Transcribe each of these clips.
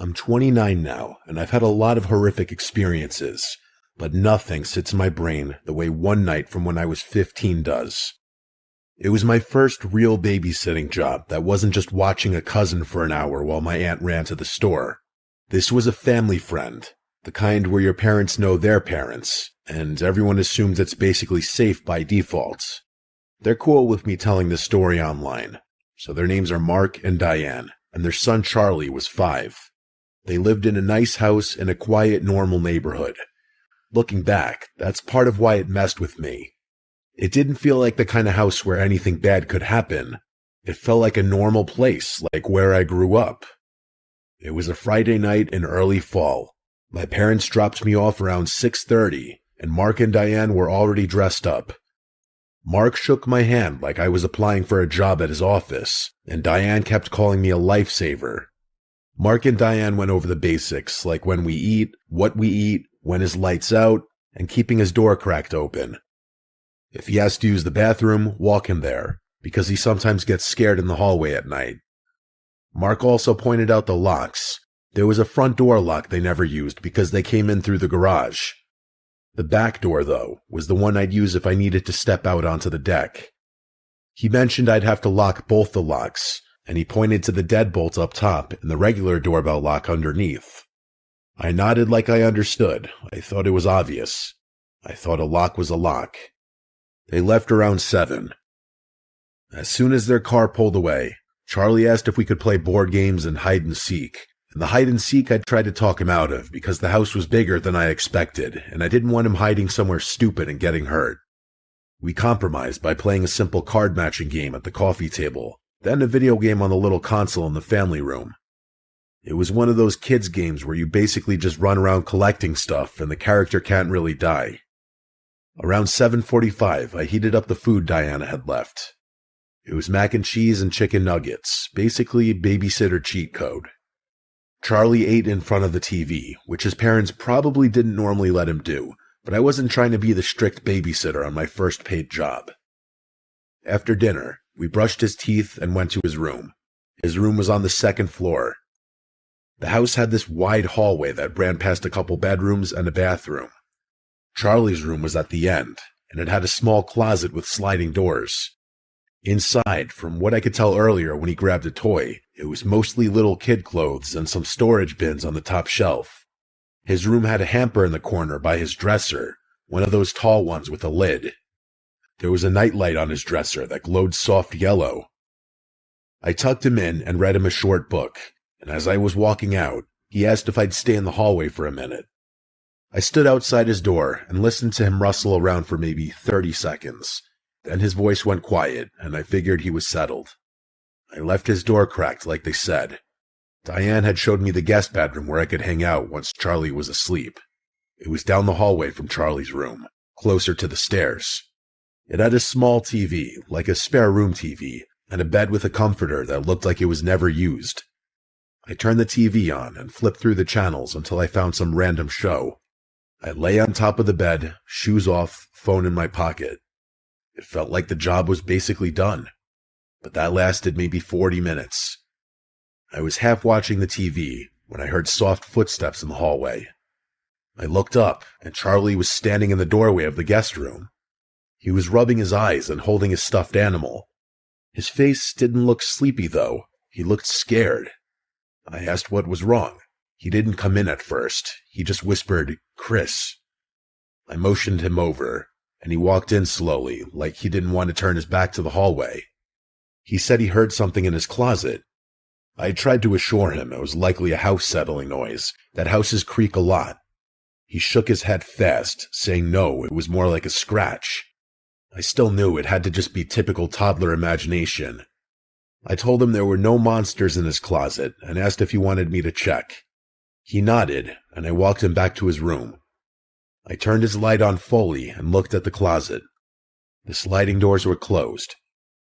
I'm 29 now, and I've had a lot of horrific experiences, but nothing sits in my brain the way one night from when I was 15 does. It was my first real babysitting job that wasn't just watching a cousin for an hour while my aunt ran to the store. This was a family friend, the kind where your parents know their parents, and everyone assumes it's basically safe by default. They're cool with me telling this story online, so their names are Mark and Diane, and their son Charlie was 5. They lived in a nice house in a quiet, normal neighborhood. Looking back, that's part of why it messed with me. It didn't feel like the kind of house where anything bad could happen. It felt like a normal place, like where I grew up. It was a Friday night in early fall. My parents dropped me off around 6:30, and Mark and Diane were already dressed up. Mark shook my hand like I was applying for a job at his office, and Diane kept calling me a lifesaver. Mark and Diane went over the basics, like when we eat, what we eat, when his light's out, and keeping his door cracked open. If he has to use the bathroom, walk him there, because he sometimes gets scared in the hallway at night. Mark also pointed out the locks. There was a front door lock they never used because they came in through the garage. The back door, though, was the one I'd use if I needed to step out onto the deck. He mentioned I'd have to lock both the locks, and he pointed to the deadbolt up top and the regular doorbell lock underneath. I nodded like I understood. I thought it was obvious. I thought a lock was a lock. They left around 7. As soon as their car pulled away, Charlie asked if we could play board games and hide and seek. And the hide and seek I tried to talk him out of because the house was bigger than I expected, and I didn't want him hiding somewhere stupid and getting hurt. We compromised by playing a simple card matching game at the coffee table, then a video game on the little console in the family room. It was one of those kids' games where you basically just run around collecting stuff and the character can't really die. Around 7:45, I heated up the food Diana had left. It was mac and cheese and chicken nuggets, basically babysitter cheat code. Charlie ate in front of the TV, which his parents probably didn't normally let him do, but I wasn't trying to be the strict babysitter on my first paid job. After dinner, we brushed his teeth and went to his room. His room was on the 2nd floor. The house had this wide hallway that ran past a couple bedrooms and a bathroom. Charlie's room was at the end, and it had a small closet with sliding doors. Inside, from what I could tell earlier when he grabbed a toy, it was mostly little kid clothes and some storage bins on the top shelf. His room had a hamper in the corner by his dresser, one of those tall ones with a lid. There was a nightlight on his dresser that glowed soft yellow. I tucked him in and read him a short book, and as I was walking out, he asked if I'd stay in the hallway for a minute. I stood outside his door and listened to him rustle around for maybe 30 seconds. Then his voice went quiet, and I figured he was settled. I left his door cracked like they said. Diane had showed me the guest bedroom where I could hang out once Charlie was asleep. It was down the hallway from Charlie's room, closer to the stairs. It had a small TV, like a spare room TV, and a bed with a comforter that looked like it was never used. I turned the TV on and flipped through the channels until I found some random show. I lay on top of the bed, shoes off, phone in my pocket. It felt like the job was basically done, but that lasted maybe 40 minutes. I was half watching the TV when I heard soft footsteps in the hallway. I looked up, and Charlie was standing in the doorway of the guest room. He was rubbing his eyes and holding his stuffed animal. His face didn't look sleepy, though. He looked scared. I asked what was wrong. He didn't come in at first. He just whispered, "Chris." I motioned him over, and he walked in slowly, like he didn't want to turn his back to the hallway. He said he heard something in his closet. I tried to assure him it was likely a house settling noise, that houses creak a lot. He shook his head fast, saying no, it was more like a scratch. I still knew it had to just be typical toddler imagination. I told him there were no monsters in his closet and asked if he wanted me to check. He nodded, and I walked him back to his room. I turned his light on fully and looked at the closet. The sliding doors were closed.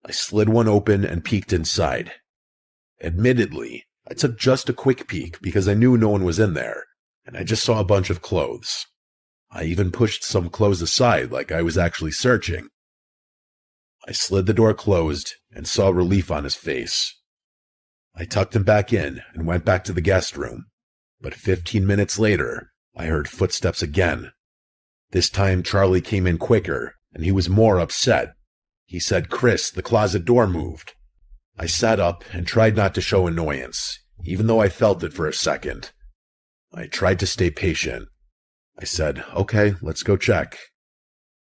I slid one open and peeked inside. Admittedly, I took just a quick peek because I knew no one was in there, and I just saw a bunch of clothes. I even pushed some clothes aside like I was actually searching. I slid the door closed and saw relief on his face. I tucked him back in and went back to the guest room, but 15 minutes later, I heard footsteps again. This time Charlie came in quicker, and he was more upset. He said, "Chris, the closet door moved." I sat up and tried not to show annoyance, even though I felt it for a second. I tried to stay patient. I said, "Okay, let's go check."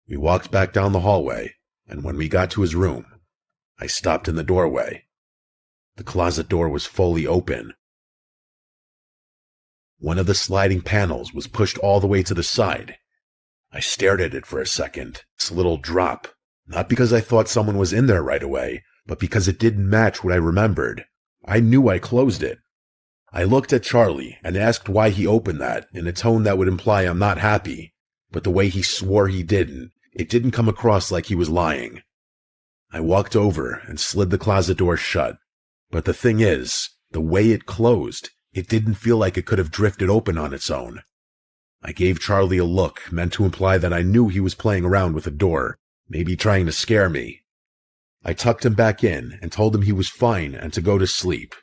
We walked back down the hallway, and when we got to his room, I stopped in the doorway. The closet door was fully open. One of the sliding panels was pushed all the way to the side. I stared at it for a second, its little drop, not because I thought someone was in there right away, but because it didn't match what I remembered. I knew I closed it. I looked at Charlie and asked why he opened that in a tone that would imply I'm not happy, but the way he swore he didn't, it didn't come across like he was lying. I walked over and slid the closet door shut, but the thing is, the way it closed, it didn't feel like it could have drifted open on its own. I gave Charlie a look meant to imply that I knew he was playing around with the door, maybe trying to scare me. I tucked him back in and told him he was fine and to go to sleep.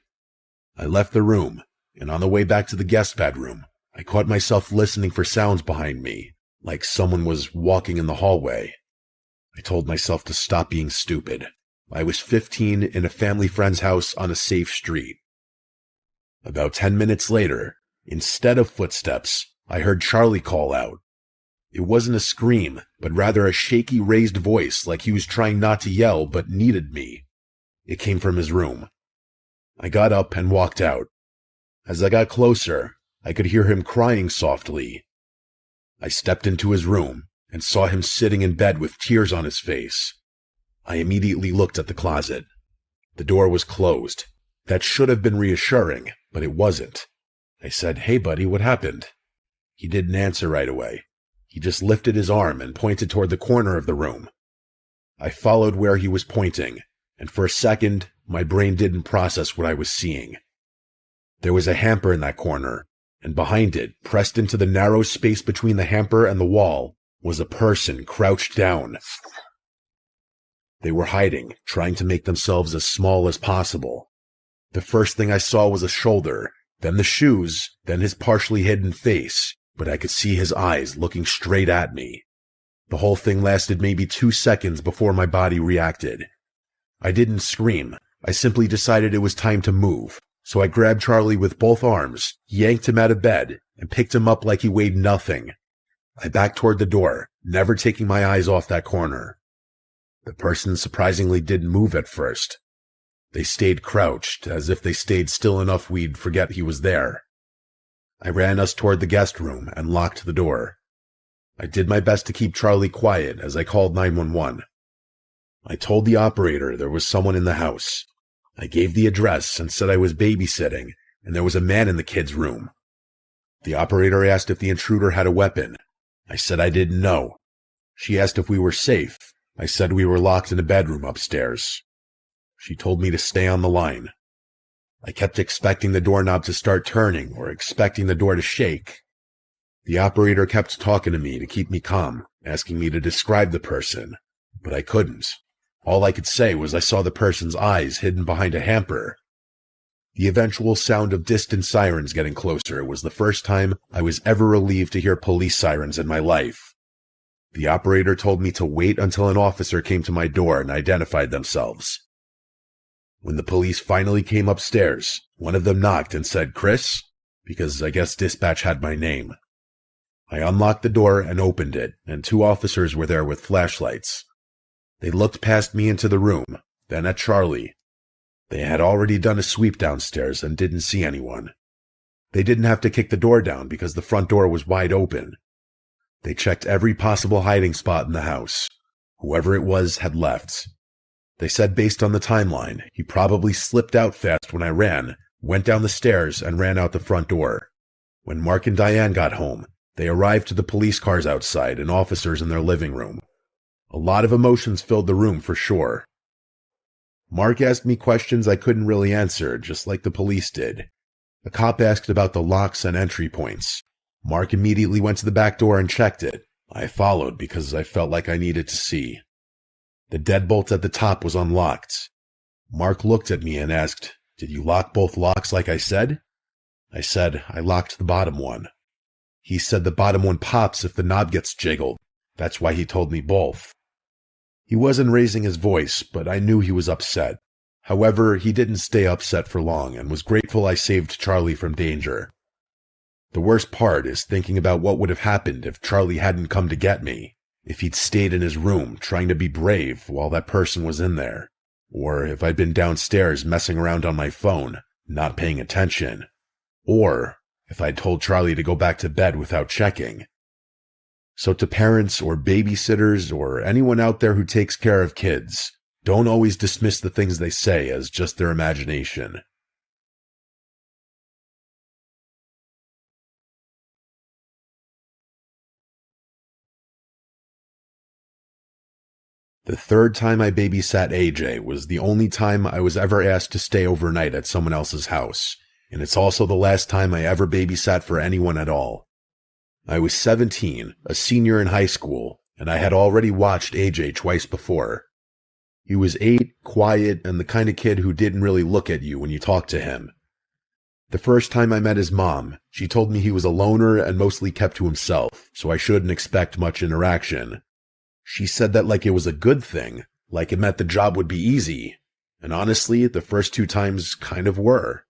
I left the room, and on the way back to the guest bedroom, I caught myself listening for sounds behind me, like someone was walking in the hallway. I told myself to stop being stupid. I was 15 in a family friend's house on a safe street. About 10 minutes later, instead of footsteps, I heard Charlie call out. It wasn't a scream, but rather a shaky raised voice like he was trying not to yell but needed me. It came from his room. I got up and walked out. As I got closer, I could hear him crying softly. I stepped into his room and saw him sitting in bed with tears on his face. I immediately looked at the closet. The door was closed. That should have been reassuring, but it wasn't. I said, "Hey buddy, what happened?" He didn't answer right away. He just lifted his arm and pointed toward the corner of the room. I followed where he was pointing, and for a second, my brain didn't process what I was seeing. There was a hamper in that corner, and behind it, pressed into the narrow space between the hamper and the wall, was a person crouched down. They were hiding, trying to make themselves as small as possible. The first thing I saw was a shoulder, then the shoes, then his partially hidden face, but I could see his eyes looking straight at me. The whole thing lasted maybe 2 seconds before my body reacted. I didn't scream. I simply decided it was time to move, so I grabbed Charlie with both arms, yanked him out of bed, and picked him up like he weighed nothing. I backed toward the door, never taking my eyes off that corner. The person surprisingly didn't move at first. They stayed crouched, as if they stayed still enough we'd forget he was there. I ran us toward the guest room and locked the door. I did my best to keep Charlie quiet as I called 911. I told the operator there was someone in the house. I gave the address and said I was babysitting, and there was a man in the kid's room. The operator asked if the intruder had a weapon. I said I didn't know. She asked if we were safe. I said we were locked in a bedroom upstairs. She told me to stay on the line. I kept expecting the doorknob to start turning or expecting the door to shake. The operator kept talking to me to keep me calm, asking me to describe the person, but I couldn't. All I could say was I saw the person's eyes hidden behind a hamper. The eventual sound of distant sirens getting closer was the first time I was ever relieved to hear police sirens in my life. The operator told me to wait until an officer came to my door and identified themselves. When the police finally came upstairs, one of them knocked and said, "Chris?" because I guess dispatch had my name. I unlocked the door and opened it, and 2 officers were there with flashlights. They looked past me into the room, then at Charlie. They had already done a sweep downstairs and didn't see anyone. They didn't have to kick the door down because the front door was wide open. They checked every possible hiding spot in the house. Whoever it was had left. They said based on the timeline, he probably slipped out fast when I ran, went down the stairs, and ran out the front door. When Mark and Diane got home, they arrived to the police cars outside and officers in their living room. A lot of emotions filled the room for sure. Mark asked me questions I couldn't really answer, just like the police did. A cop asked about the locks and entry points. Mark immediately went to the back door and checked it. I followed because I felt like I needed to see. The deadbolt at the top was unlocked. Mark looked at me and asked, "Did you lock both locks like I said?" I said I locked the bottom one. He said the bottom one pops if the knob gets jiggled. That's why he told me both. He wasn't raising his voice, but I knew he was upset. However, he didn't stay upset for long and was grateful I saved Charlie from danger. The worst part is thinking about what would have happened if Charlie hadn't come to get me, if he'd stayed in his room trying to be brave while that person was in there, or if I'd been downstairs messing around on my phone, not paying attention, or if I'd told Charlie to go back to bed without checking. So to parents or babysitters or anyone out there who takes care of kids, don't always dismiss the things they say as just their imagination. The third time I babysat AJ was the only time I was ever asked to stay overnight at someone else's house, and it's also the last time I ever babysat for anyone at all. I was 17, a senior in high school, and I had already watched AJ twice before. He was 8, quiet, and the kind of kid who didn't really look at you when you talked to him. The first time I met his mom, she told me he was a loner and mostly kept to himself, so I shouldn't expect much interaction. She said that like it was a good thing, like it meant the job would be easy, and honestly, the first 2 times kind of were.